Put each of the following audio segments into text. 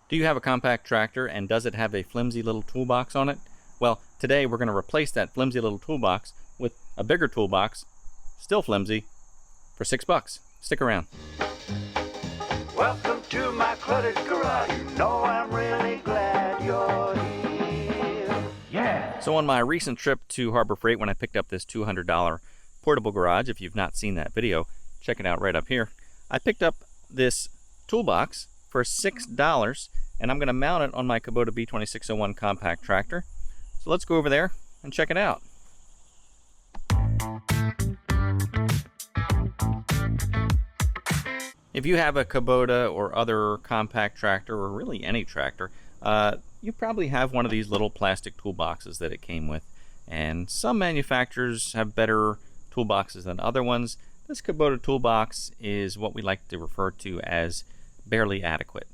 Do you have a compact tractor and does it have a flimsy little toolbox on it? Well, today we're going to replace that flimsy little toolbox with a bigger toolbox, still flimsy, for $6. Stick around. Welcome to my cluttered garage. You know I'm really glad you're here. Yeah! So on my recent trip to Harbor Freight, when I picked up this $200 portable garage, if you've not seen that video, check it out right up here. I picked up this toolbox for $6, and I'm going to mount it on my Kubota B2601 Compact Tractor. So let's go over there and check it out. If you have a Kubota or other compact tractor, or really any tractor, you probably have one of these little plastic toolboxes that it came with. And some manufacturers have better toolboxes than other ones. This Kubota Toolbox is what we like to refer to as barely adequate.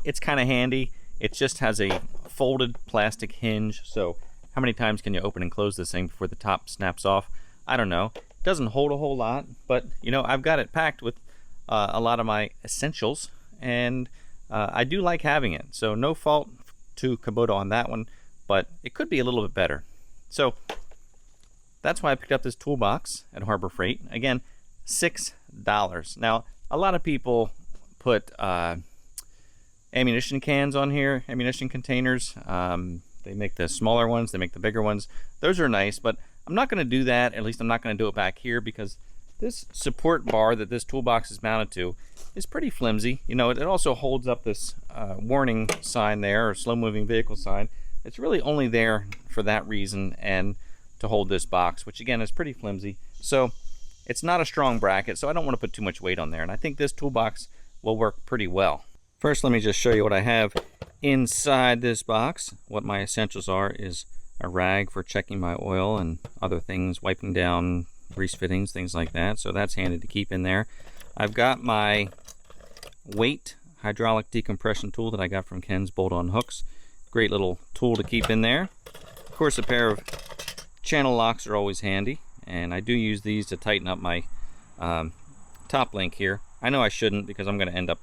It's kind of handy. It just has a folded plastic hinge, so how many times can you open and close this thing before the top snaps off? I don't know. It doesn't hold a whole lot, but I've got it packed with a lot of my essentials, and I do like having it. So no fault to Kubota on that one, but it could be a little bit better. So that's why I picked up this toolbox at Harbor Freight. Again, $6. Now, a lot of people put ammunition cans on here, ammunition containers. They make the smaller ones, they make the bigger ones. Those are nice, but I'm not going to do that. At least I'm not going to do it back here, because this support bar that this toolbox is mounted to is pretty flimsy. It also holds up this warning sign there, or slow moving vehicle sign. It's really only there for that reason, and to hold this box, which again is pretty flimsy. So it's not a strong bracket, so I don't want to put too much weight on there, and I think this toolbox will work pretty well. First, let me just show you what I have inside this box. What my essentials are is a rag for checking my oil and other things, wiping down grease fittings, things like that. So that's handy to keep in there. I've got my weight hydraulic decompression tool that I got from Ken's bolt-on hooks. Great little tool to keep in there. Of course, a pair of channel locks are always handy, and I do use these to tighten up my top link here. I know I shouldn't, because I'm going to end up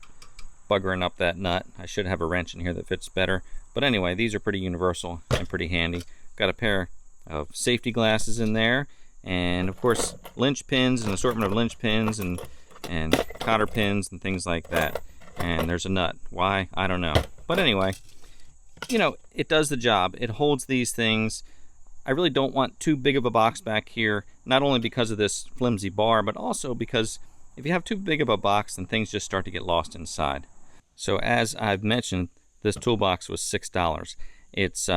buggering up that nut. I should have a wrench in here that fits better. But anyway, these are pretty universal and pretty handy. Got a pair of safety glasses in there, and of course linch pins, an assortment of linch pins and cotter pins and things like that. And there's a nut. Why? I don't know. But anyway, it does the job. It holds these things. I really don't want too big of a box back here, not only because of this flimsy bar, but also because if you have too big of a box, then things just start to get lost inside. So as I've mentioned, this toolbox was $6. It's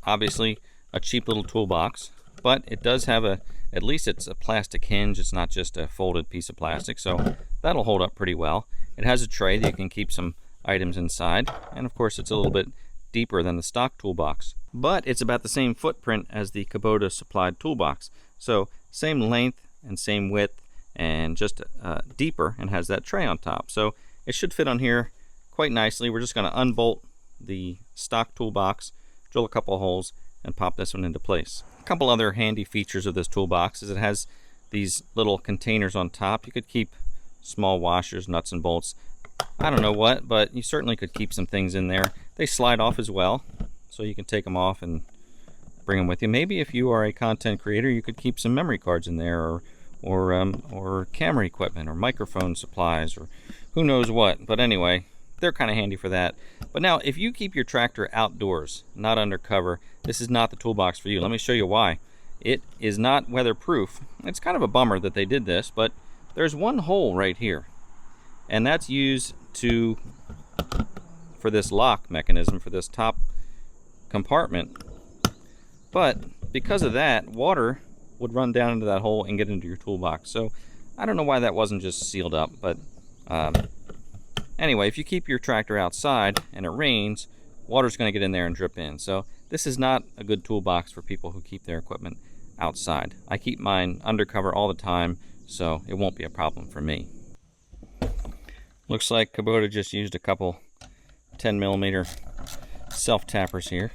obviously a cheap little toolbox, but it does have at least it's a plastic hinge. It's not just a folded piece of plastic, so that'll hold up pretty well. It has a tray that you can keep some items inside, and of course it's a little bit deeper than the stock toolbox, but it's about the same footprint as the Kubota supplied toolbox. So same length and same width, and just deeper, and has that tray on top. So it should fit on here quite nicely. We're just going to unbolt the stock toolbox, drill a couple holes, and pop this one into place. A couple other handy features of this toolbox is it has these little containers on top. You could keep small washers, nuts and bolts, I don't know what, but you certainly could keep some things in there. They slide off as well, so you can take them off and bring them with you. Maybe if you are a content creator, you could keep some memory cards in there, or camera equipment, or microphone supplies, or who knows what. But anyway, they're kind of handy for that. But now, if you keep your tractor outdoors, not undercover, this is not the toolbox for you. Let me show you why. It is not weatherproof. It's kind of a bummer that they did this, but there's one hole right here, and that's used for this lock mechanism for this top compartment. But because of that, water would run down into that hole and get into your toolbox. So I don't know why that wasn't just sealed up, but anyway, if you keep your tractor outside and it rains, water's going to get in there and drip in. So this is not a good toolbox for people who keep their equipment outside. I keep mine undercover all the time, so it won't be a problem for me. Looks like Kubota just used a couple 10mm self-tappers here.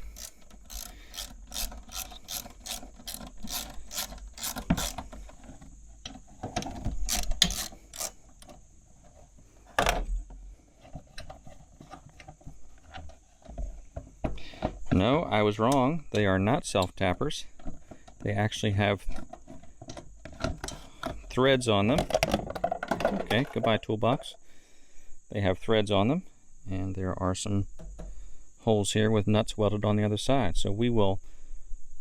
No, I was wrong. They are not self-tappers. They actually have threads on them. Okay, goodbye Toolbox. They have threads on them, and there are some holes here with nuts welded on the other side. So we will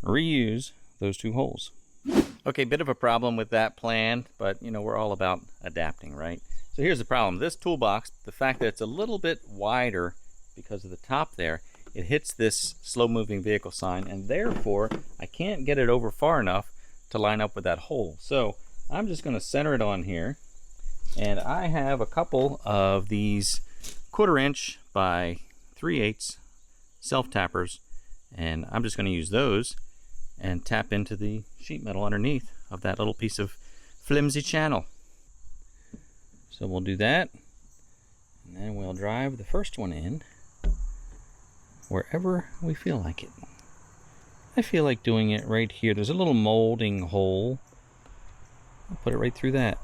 reuse those 2 holes. Okay, bit of a problem with that plan, but you know, we're all about adapting, right? So here's the problem. This toolbox, the fact that it's a little bit wider because of the top there, it hits this slow-moving vehicle sign, and therefore I can't get it over far enough to line up with that hole. So I'm just going to center it on here, and I have a couple of these 1/4 inch by 3/8 self-tappers, and I'm just going to use those and tap into the sheet metal underneath of that little piece of flimsy channel. So we'll do that, and then we'll drive the first one in wherever we feel like it. I feel like doing it right here. There's a little molding hole. I'll put it right through that.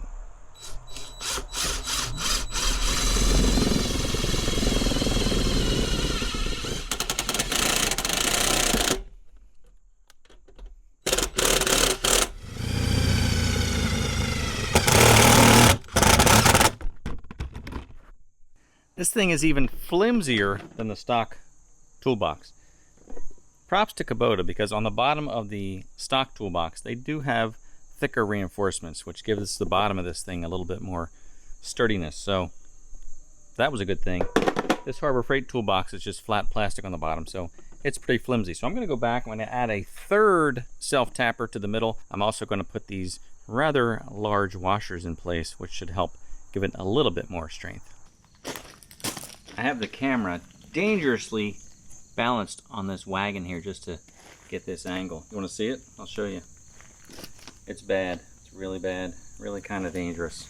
This thing is even flimsier than the stock toolbox. Props to Kubota, because on the bottom of the stock toolbox they do have thicker reinforcements, which gives the bottom of this thing a little bit more sturdiness. So that was a good thing. This Harbor Freight toolbox is just flat plastic on the bottom, so it's pretty flimsy. So I'm going to go back. I'm going to add a 3rd self-tapper to the middle. I'm also going to put these rather large washers in place, which should help give it a little bit more strength. I have the camera dangerously balanced on this wagon here just to get this angle. You want to see it? I'll show you. It's bad. It's really bad. Really kind of dangerous.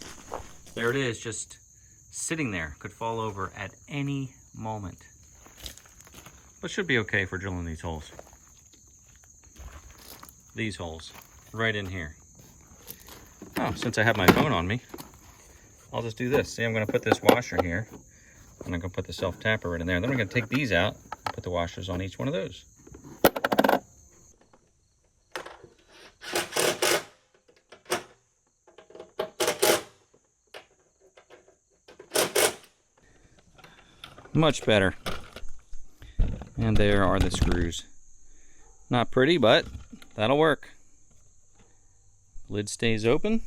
There it is, just sitting there. Could fall over at any moment. But should be okay for drilling these holes. These holes. Right in here. Oh, since I have my phone on me, I'll just do this. See, I'm going to put this washer here. And I'm going to put the self-tapper right in there. Then I'm going to take these out and put the washers on each one of those. Much better. And there are the screws. Not pretty, but that'll work. Lid stays open,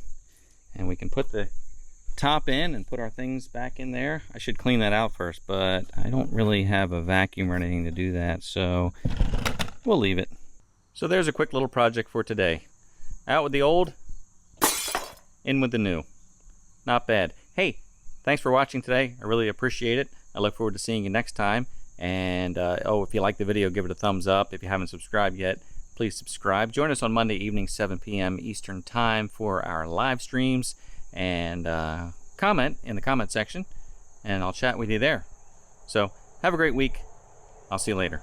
and we can put the top in and put our things back in there. I should clean that out first, but I don't really have a vacuum or anything to do that, so we'll leave it. So there's a quick little project for today. Out with the old, in with the new. Not bad. Hey, thanks for watching today. I really appreciate it. I look forward to seeing you next time. And if you like the video, give it a thumbs up. If you haven't subscribed yet, please subscribe. Join us on Monday evening, 7 p.m. Eastern Time for our live streams. And comment in the comment section, and I'll chat with you there. So have a great week. I'll see you later.